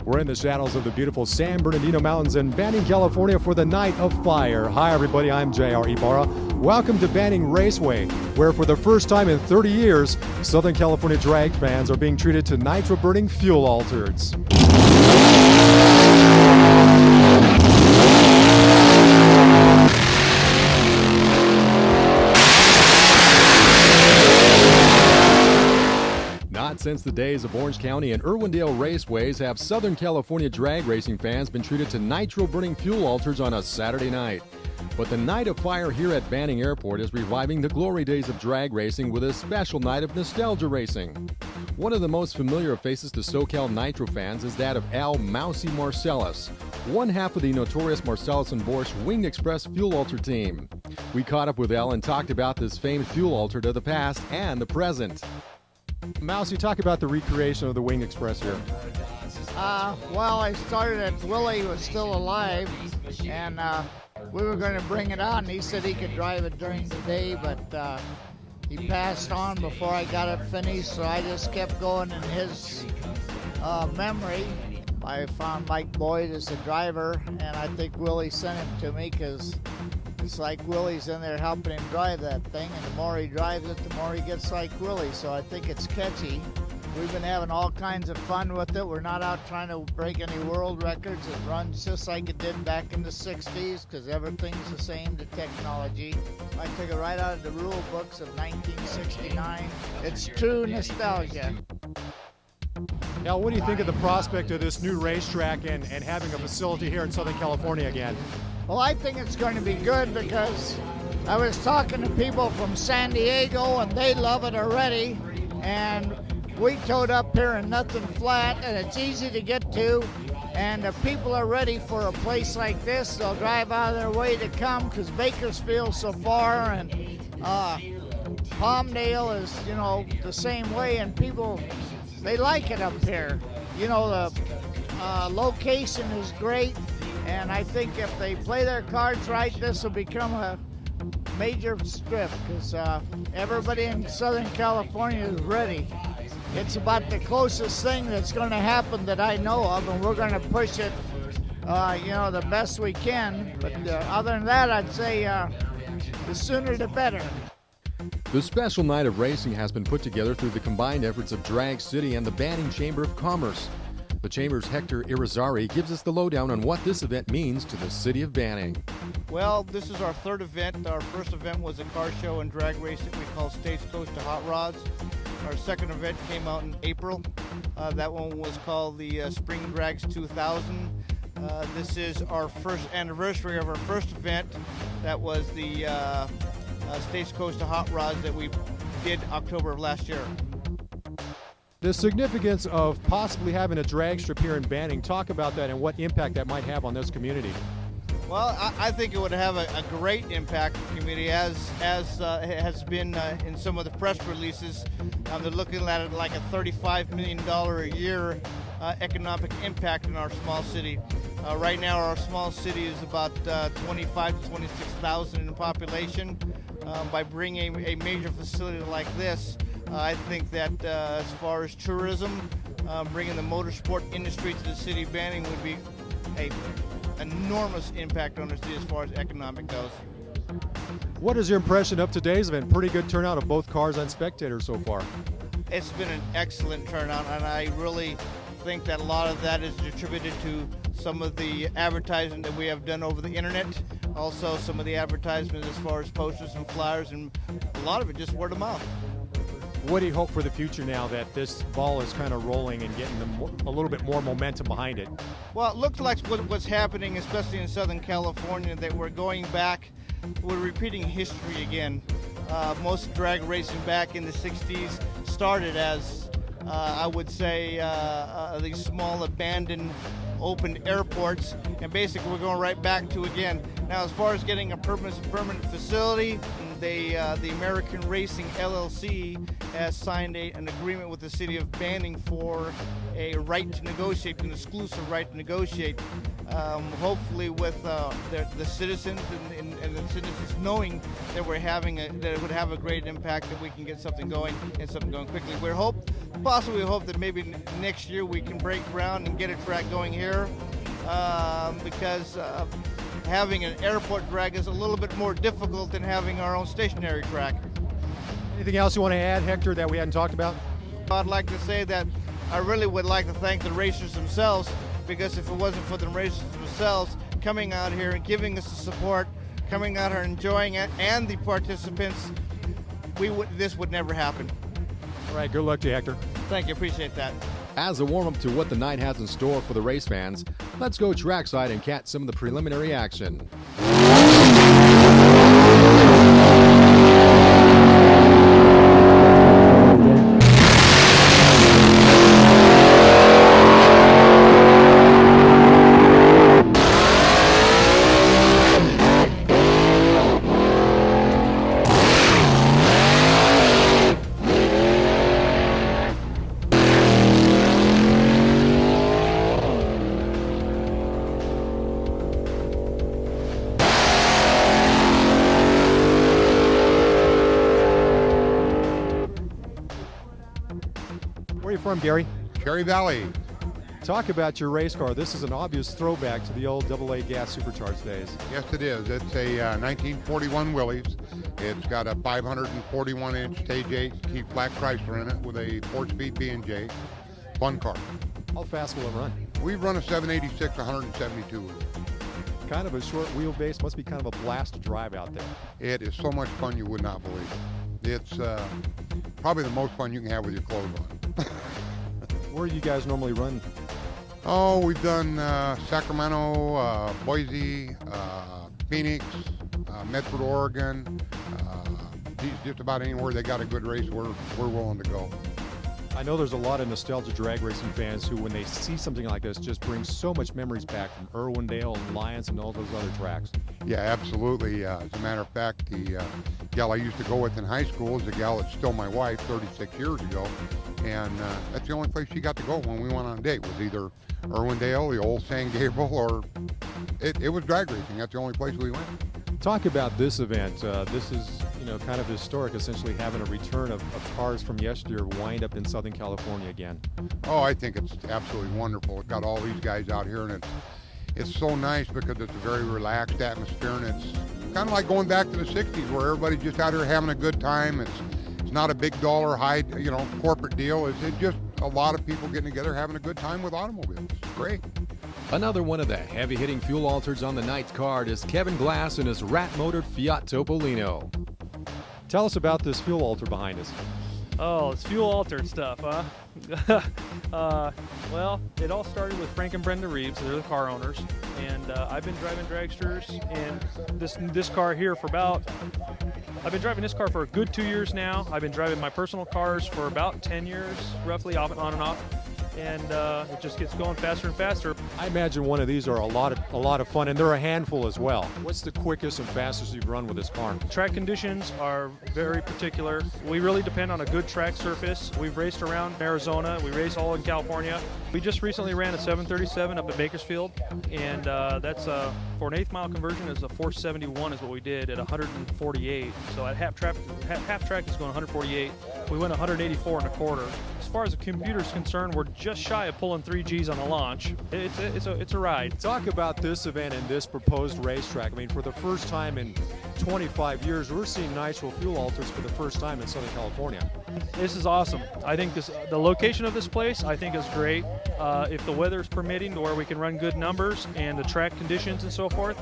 We're in the shadows of the beautiful San Bernardino Mountains in Banning, California for the Night of Fire. Hi everybody, I'm J.R. Ibarra. Welcome to Banning Raceway, where for the first time in 30 years, Southern California drag fans are being treated to nitro-burning fuel altereds. Not since the days of Orange County and Irwindale raceways have Southern California drag racing fans been treated to nitro-burning fuel altereds on a Saturday night. But the Night of Fire here at Banning Airport is reviving the glory days of drag racing with a special night of nostalgia racing. One of the most familiar faces to SoCal Nitro fans is that of Al Mousy Marcellus, one half of the notorious Marcellus and Borscht Winged Express fuel alter team. We caught up with Al and talked about this famed fuel altered of the past and the present. Mouse, you talk about the recreation of the Winged Express here. Well, I started it. Willie was still alive, and we were going to bring it on. He said he could drive it during the day, but he passed on before I got it finished, so I just kept going in his memory. I found Mike Boyd as the driver, and I think Willie sent him to me because it's like Willie's in there helping him drive that thing, and the more he drives it, the more he gets like Willie, so I think it's catchy. We've been having all kinds of fun with it. We're not out trying to break any world records. It runs just like it did back in the 60s because everything's the same to technology. I took it right out of the rule books of 1969. It's true nostalgia. Now, what do you think of the prospect of this new racetrack and having a facility here in Southern California again? Well, I think it's going to be good because I was talking to people from San Diego and they love it already. And we towed up here in nothing flat, and it's easy to get to. And if people are ready for a place like this, they'll drive out of their way to come because Bakersfield's so far, and Palmdale is, the same way, and people, they like it up here. The location is great, and I think if they play their cards right, this will become a major strip because everybody in Southern California is ready. It's about the closest thing that's going to happen that I know of, and we're going to push it, the best we can. But other than that, I'd say the sooner the better. The special night of racing has been put together through the combined efforts of Drag City and the Banning Chamber of Commerce. The Chamber's HECTOR IRIZARRY gives us the lowdown on what this event means to the city of Banning. Well, this is our third event. Our first event was a car show and drag race that we call Stagecoach to Hot Rods. Our second event came out in April. That one was called the Spring Drags 2000. This is our first anniversary of our first event. That was the Stagecoach to Hot Rods that we did October of last year. The significance of possibly having a drag strip here in Banning, talk about that and what impact that might have on this community. Well, I think it would have a great impact on the community, as it has been in some of the press releases. They're looking at it like a $35 million a year economic impact in our small city. Right now, our small city is about 25 to 26,000 in population. By bringing a major facility like this, I think that as far as tourism, bringing the motorsport industry to the city of Banning would be an enormous impact on the city as far as economic goes. What is your impression of today's event? Pretty good turnout of both cars and spectators so far. It's been an excellent turnout, and I really think that a lot of that is attributed to some of the advertising that we have done over the internet. Also, some of the advertisements as far as posters and flyers, and a lot of it just word of mouth. What do you hope for the future now that this ball is kind of rolling and getting a little bit more momentum behind it? Well, it looks like what's happening, especially in Southern California, that we're going back, we're repeating history again. Most drag racing back in the 60s started as, I would say, these small abandoned open airports, and basically we're going right back to again. Now, as far as getting a permanent facility and the American Racing LLC has signed an agreement with the city of Banning for a right to negotiate, an exclusive right to negotiate. Hopefully, with the citizens and the citizens knowing that that it would have a great impact, that we can get something going and something going quickly. We possibly hope that maybe next year we can break ground and get a track going here, because having an airport drag is a little bit more difficult than having our own stationary track. Anything else you want to add, Hector, that we hadn't talked about? I'd like to say that I really would like to thank the racers themselves, because if it wasn't for the racers themselves coming out here and giving us the support, coming out here enjoying it, and the participants, this would never happen. All right, good luck to you, Hector. Thank you, appreciate that. As a warm-up to what the night has in store for the race fans, let's go trackside and catch some of the preliminary action. Where are you from, Gary? Cherry Valley. Talk about your race car. This is an obvious throwback to the old AA gas supercharged days. Yes, it is. It's a 1941 Willys. It's got a 541-inch stage 8 Keith Black Chrysler in it with a 4-speed B&J. Fun car. How fast will it run? We run a 786, 172 with it. Kind of a short wheelbase. Must be kind of a blast to drive out there. It is so much fun you would not believe it. It's probably the most fun you can have with your clothes on. Where do you guys normally run? Oh, we've done Sacramento, Boise, Phoenix, Medford, Oregon. Just about anywhere they got a good race, we're willing to go. I know there's a lot of nostalgia drag racing fans who, when they see something like this, just brings so much memories back from Irwindale and Lyons and all those other tracks. Yeah, absolutely. As a matter of fact, the gal I used to go with in high school is the gal that's still my wife 36 years ago. And that's the only place she got to go when we went on a date, was either Irwindale, the old San Gabriel, or it was drag racing. That's the only place we went. Talk about this event. This is, kind of historic, essentially having a return of cars from yesteryear wind up in Southern California again. Oh, I think it's absolutely wonderful. It's got all these guys out here, and it's so nice because it's a very relaxed atmosphere, and it's kind of like going back to the 60s where everybody's just out here having a good time. It's not a big dollar high, corporate deal. It's just a lot of people getting together having a good time with automobiles. It's great. Another one of the heavy-hitting fuel alters on the night's card is Kevin Glass and his rat-motored Fiat Topolino. Tell us about this fuel alter behind us. Oh, it's fuel altered stuff, huh? Well, it all started with Frank and Brenda Reaves. They're the car owners, and I've been driving dragsters and this car here I've been driving this car for a good 2 years now. I've been driving my personal cars for about 10 years, roughly, on and off. And it just gets going faster and faster. I imagine one of these are a lot of fun, and they're a handful as well. What's the quickest and fastest you've run with this car? Track conditions are very particular. We really depend on a good track surface. We've raced around Arizona. We race all in California. We just recently ran a 737 up at Bakersfield, and that's for an 8th mile conversion is a 471 is what we did at 148. So at half track is going 148. We went 184 and a quarter. As far as the computer's concerned, we're just shy of pulling 3 Gs on the launch. It's a ride. Talk about this event and this proposed racetrack. I mean, for the first time in 25 years, we're seeing Nitro fuel alters for the first time in Southern California. This is awesome. I think the location of this place, I think, is great. If the weather's permitting to where we can run good numbers and the track conditions and so forth,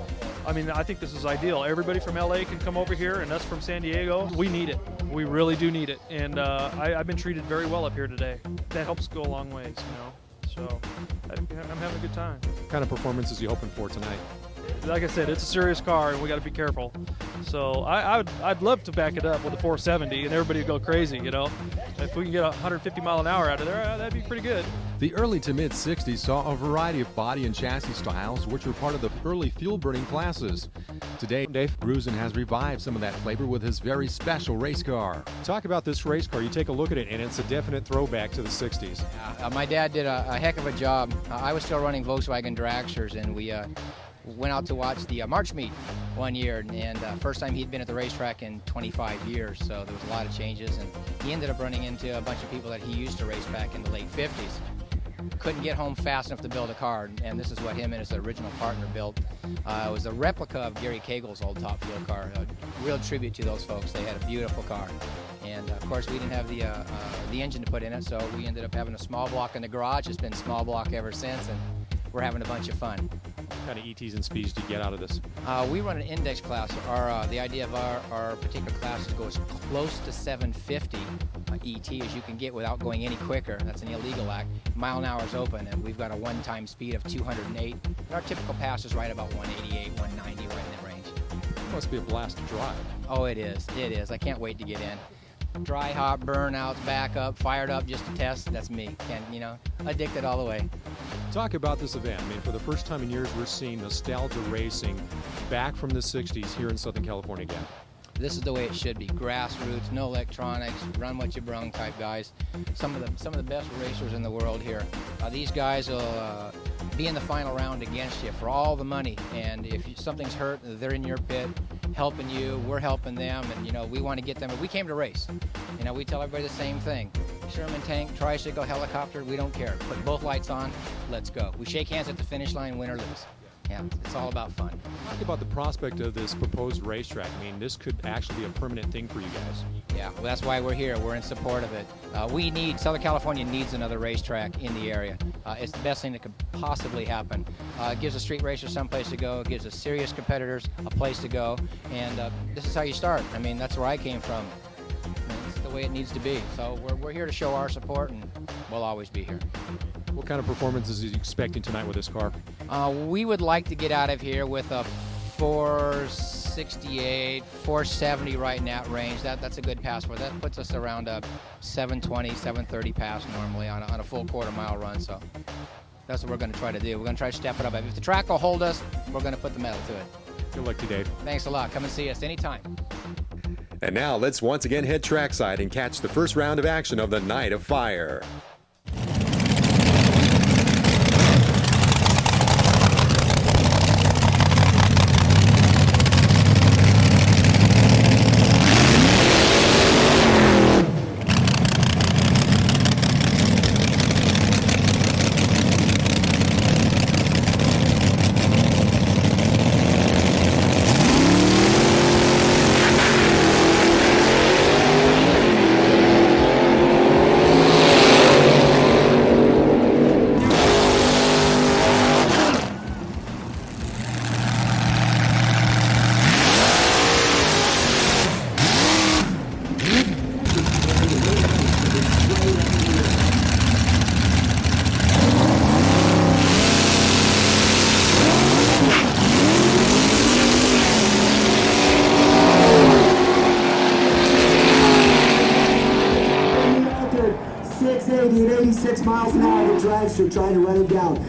I mean, I think this is ideal. Everybody from LA can come over here, and us from San Diego, we need it. We really do need it. And I've been treated very well up here today. That helps go a long ways, So I'm having a good time. What kind of performances are you hoping for tonight? Like I said, it's a serious car, and we got to be careful. So I'd love to back it up with a 470, and everybody would go crazy, If we can get 150 mile an hour out of there, that'd be pretty good. The early to mid-60s saw a variety of body and chassis styles, which were part of the early fuel-burning classes. Today, Dave GRUZEN has revived some of that flavor with his very special race car. Talk about this race car. You take a look at it, and it's a definite throwback to the 60s. My dad did a heck of a job. I was still running Volkswagen dragsters, and we went out to watch the March meet one year, and first time he'd been at the racetrack in 25 years, so there was a lot of changes, and he ended up running into a bunch of people that he used to race back in the late 50s. Couldn't get home fast enough to build a car, and this is what him and his original partner built. It was a replica of Gary Cagle's old Top Fuel car. A real tribute to those folks. They had a beautiful car, and of course we didn't have the engine to put in it, so we ended up having a small block in the garage. It's been small block ever since, and we're having a bunch of fun. What kind of ETs and speeds do you get out of this? We run an index class. The idea of our particular class is to go as close to 750 ET as you can get without going any quicker. That's an illegal act. Mile an hour is open, and we've got a one-time speed of 208. And our typical pass is right about 188, 190, right in that range. It must be a blast to drive. Oh, it is. It is. I can't wait to get in. Dry hop, burnouts, back up, fired up just to test. That's me. And, addicted all the way. Talk about this event. I mean, for the first time in years, we're seeing nostalgia racing back from the 60s here in Southern California again. This is the way it should be. Grassroots, no electronics, run what you brung type guys. Some of the best racers in the world here. These guys will be in the final round against you for all the money. And if something's hurt, they're in your pit helping you. We're helping them, and we want to get them. We came to race. We tell everybody the same thing. Sherman tank, tricycle, helicopter, we don't care. Put both lights on, let's go. We shake hands at the finish line, win or lose. Yeah, it's all about fun. Talk about the prospect of this proposed racetrack. I mean, this could actually be a permanent thing for you guys. Yeah, well, that's why we're here. We're in support of it. Southern California needs another racetrack in the area. It's the best thing that could possibly happen. It gives the street racers someplace to go. It gives the serious competitors a place to go. And this is how you start. I mean, that's where I came from. It's the way it needs to be. So we're here to show our support, and we'll always be here. What kind of performances are you expecting tonight with this car? We would like to get out of here with a 468, 470 right in that range. That's a good pass for that. Puts us around a 720, 730 pass normally on a full quarter-mile run. So that's what we're going to try to do. We're going to try to step it up. If the track will hold us, we're going to put the metal to it. Good luck to you, Dave. Thanks a lot. Come and see us anytime. And now let's once again head trackside and catch the first round of action of the Night of Fire. at 86 miles an hour, the dragster trying to run him down.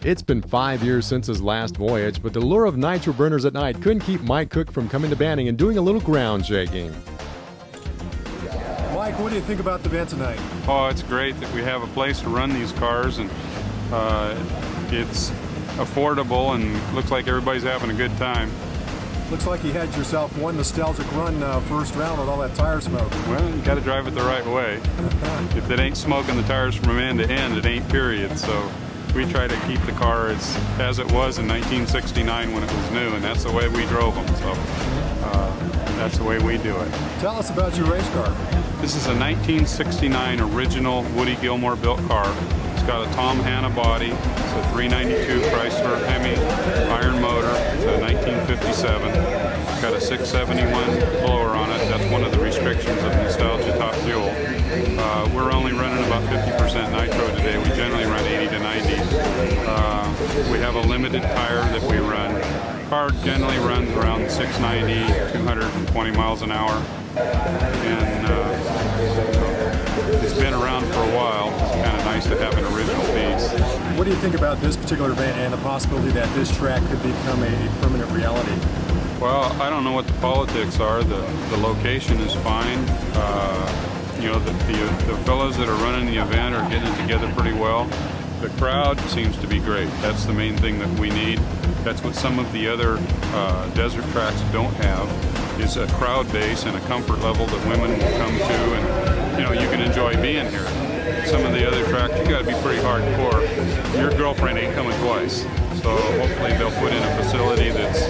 It's been 5 years since his last voyage, but the lure of nitro burners at night couldn't keep Mike Cook from coming to Banning and doing a little ground shaking. Mike, what do you think about the event tonight? Oh, it's great that we have a place to run these cars, and it's affordable and looks like everybody's having a good time. Looks like you had yourself one nostalgic run first round with all that tire smoke. Well, you got to drive it the right way. If it ain't smoking the tires from end to end, it ain't, period. So we try to keep the car as it was in 1969 when it was new, and that's the way we drove them. So that's the way we do it. Tell us about your race car. This is a 1969 original Woody Gilmore built car. It's got a Tom Hanna body. It's a 392 Chrysler Hemi iron motor. It's a 1957. It's got a 671 blower on it. That's one of the restrictions of Nostalgia Top Fuel. We're only running about 50% nitro today. We generally run 80 to 90. We have a limited tire that we run. Car generally runs around 690, 220 miles an hour. And it's been around for a while. It's kind of nice to have an original piece. What do you think about this particular event and the possibility that this track could become a permanent reality? Well, I don't know what the politics are. The location is fine. You know, the fellows that are running the event are getting it together pretty well. The crowd seems to be great. That's the main thing that we need. That's what some of the other desert tracks don't have, is a crowd base and a comfort level that women will come to, and you know, you can enjoy being here. Some of the other tracks, you got to be pretty hardcore. Your girlfriend ain't coming twice. So hopefully they'll put in a facility that's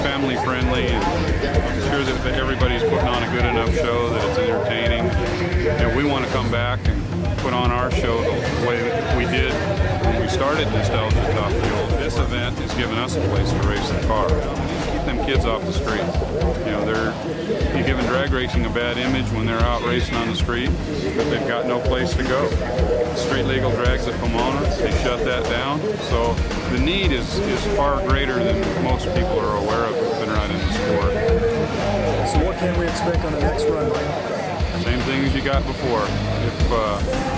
family friendly, and I'm sure that everybody's putting on a good enough show that it's entertaining. And we want to come back and put on our show the way that we did when we started Nostalgia Top Fuel. This event has given us a place to race the car. Keep them kids off the street. You know, you're giving drag racing a bad image when they're out racing on the street, but they've got no place to go. Street legal drags at Pomona, they shut that down. So the need is far greater than most people are aware of who've been running the sport. So what can we expect on the next run, Mike? Same thing as you got before.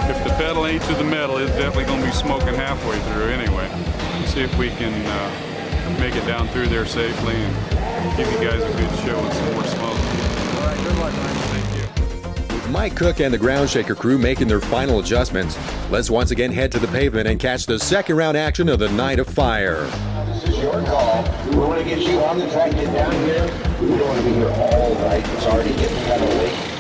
If the pedal ain't to the metal, it's definitely going to be smoking halfway through anyway. See if we can make it down through there safely and give you guys a good show with some more smoke. All right, good luck, Mike. Thank you. With Mike Cook and the Groundshaker crew making their final adjustments, let's once again head to the pavement and catch the second round action of the Night of Fire. This is your call. We want to get you on the track, get down here. We don't want to be here all night. It's already getting kind of late.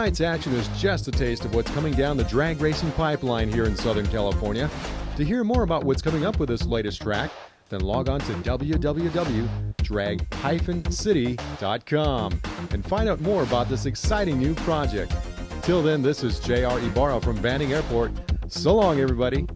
Tonight's action is just a taste of what's coming down the drag racing pipeline here in Southern California. To hear more about what's coming up with this latest track, then log on to www.drag-city.com and find out more about this exciting new project. Till then, this is J.R. Ibarra from Banning Airport. So long, everybody.